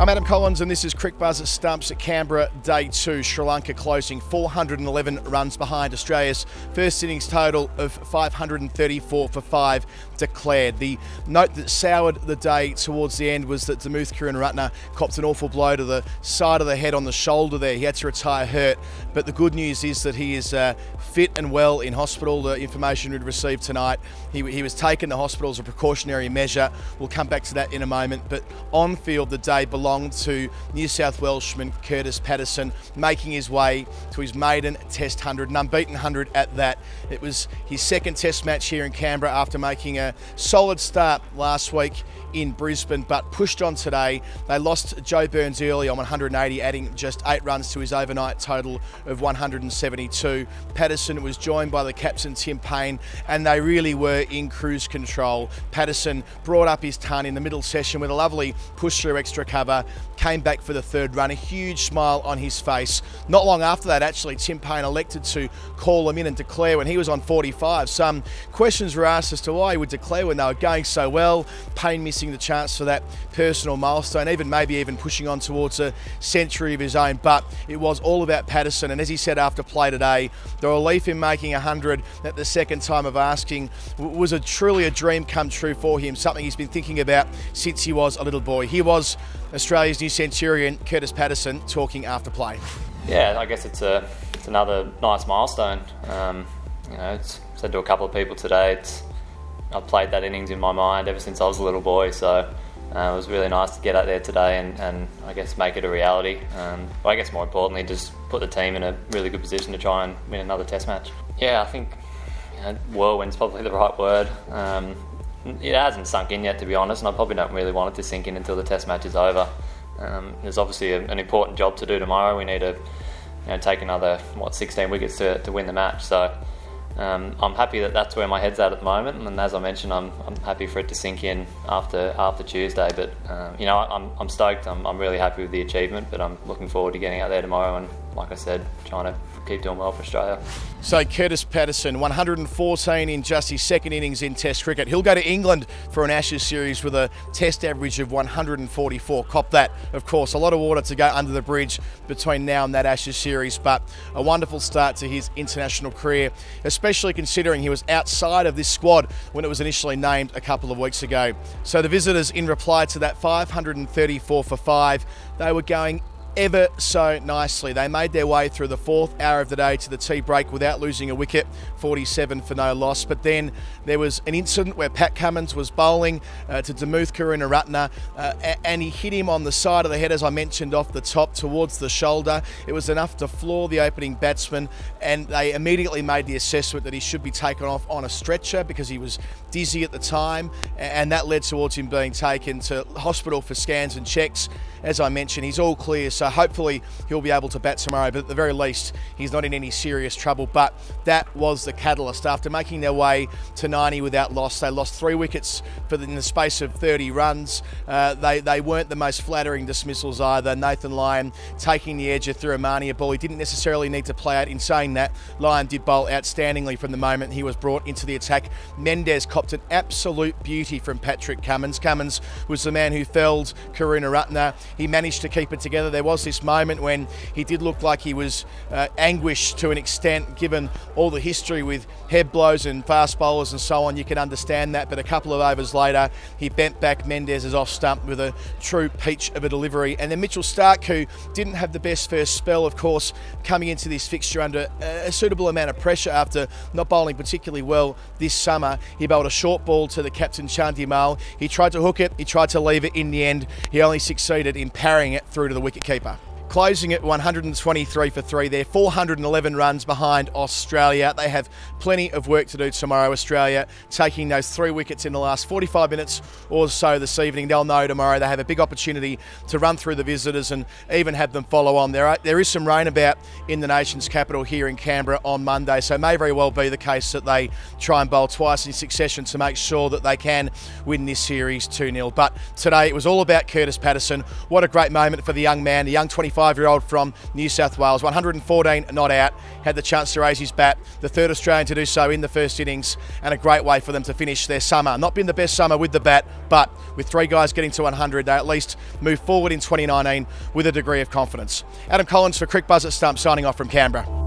I'm Adam Collins and this is Crick Buzz at Stumps at Canberra Day 2. Sri Lanka closing 411 runs behind Australia's first innings total of 534 for 5 declared. The note that soured the day towards the end was that Dimuth Karunaratne copped an awful blow to the side of the head on the shoulder there. He had to retire hurt, but the good news is that he is fit and well in hospital. The information we'd received tonight, he was taken to hospital as a precautionary measure. We'll come back to that in a moment, but on field the day belonged to New South Welshman Kurtis Patterson, making his way to his maiden Test 100, an unbeaten 100 at that. It was his second Test match here in Canberra after making a solid start last week in Brisbane, but pushed on today. They lost Joe Burns early on 180, adding just 8 runs to his overnight total of 172. Patterson was joined by the captain Tim Paine, and they really were in cruise control. Patterson brought up his ton in the middle session with a lovely push through extra cover, came back for the third run, a huge smile on his face. Not long after that, actually, Tim Paine elected to call him in and declare when he was on 45. Some questions were asked as to why he would declare when they were going so well. Paine missing the chance for that personal milestone, maybe even pushing on towards a century of his own, but it was all about Patterson. And as he said after play today, the relief in making 100 at the second time of asking was truly a dream come true for him, something he's been thinking about since he was a little boy. Here was Australia's new centurion Kurtis Patterson talking after play. Yeah, I guess it's another nice milestone. Said to a couple of people today, I've played that innings in my mind ever since I was a little boy, so it was really nice to get out there today and I guess make it a reality. I guess more importantly, just put the team in a really good position to try and win another Test match. Yeah, I think whirlwind's probably the right word. It hasn't sunk in yet, to be honest, and I probably don't really want it to sink in until the Test match is over. There's obviously an important job to do tomorrow. We need to take another 16 wickets to win the match. So I'm happy that that's where my head's at the moment, and as I mentioned, I'm happy for it to sink in after Tuesday. But I'm stoked. I'm really happy with the achievement, but I'm looking forward to getting out there tomorrow and, like I said, trying to keep doing well for Australia. So Kurtis Patterson, 114 in just his second innings in Test cricket. He'll go to England for an Ashes series with a Test average of 144. Cop that, of course. A lot of water to go under the bridge between now and that Ashes series, but a wonderful start to his international career, especially considering he was outside of this squad when it was initially named a couple of weeks ago. So the visitors, in reply to that 534 for 5, they were going ever so nicely. They made their way through the 4th hour of the day to the tea break without losing a wicket, 47 for no loss. But then there was an incident where Pat Cummins was bowling to Dimuth Karunaratne and he hit him on the side of the head, as I mentioned, off the top towards the shoulder. It was enough to floor the opening batsman, and they immediately made the assessment that he should be taken off on a stretcher because he was dizzy at the time, and that led towards him being taken to hospital for scans and checks. As I mentioned, he's all clear, so hopefully he'll be able to bat tomorrow, but at the very least, he's not in any serious trouble. But that was the catalyst. After making their way to 90 without loss, they lost 3 wickets in the space of 30 runs. They weren't the most flattering dismissals either. Nathan Lyon taking the edge through a Mania ball. He didn't necessarily need to play out. In saying that, Lyon did bowl outstandingly from the moment he was brought into the attack. Mendes copped an absolute beauty from Patrick Cummins. Cummins was the man who felled Karunaratne. He managed to keep it together. There was this moment when he did look like he was anguished to an extent, given all the history with head blows and fast bowlers and so on. You can understand that, but a couple of overs later, he bent back Mendes' off stump with a true peach of a delivery. And then Mitchell Starc, who didn't have the best first spell, of course, coming into this fixture under a suitable amount of pressure after not bowling particularly well this summer. He bowled a short ball to the captain, Chandimal. He tried to hook it, he tried to leave it. In the end, he only succeeded in parrying it through to the wicketkeeper. Closing at 123 for 3 there, 411 runs behind Australia. They have plenty of work to do tomorrow. Australia taking those 3 wickets in the last 45 minutes or so this evening. They'll know tomorrow they have a big opportunity to run through the visitors and even have them follow on. There is some rain about in the nation's capital here in Canberra on Monday, so it may very well be the case that they try and bowl twice in succession to make sure that they can win this series 2-0. But today it was all about Kurtis Patterson. What a great moment for the young man, the young 25 25-year-old from New South Wales, 114 not out, had the chance to raise his bat, the third Australian to do so in the first innings, and a great way for them to finish their summer. Not been the best summer with the bat, but with 3 guys getting to 100, they at least move forward in 2019 with a degree of confidence. Adam Collins for Crick Buzz at Stump, signing off from Canberra.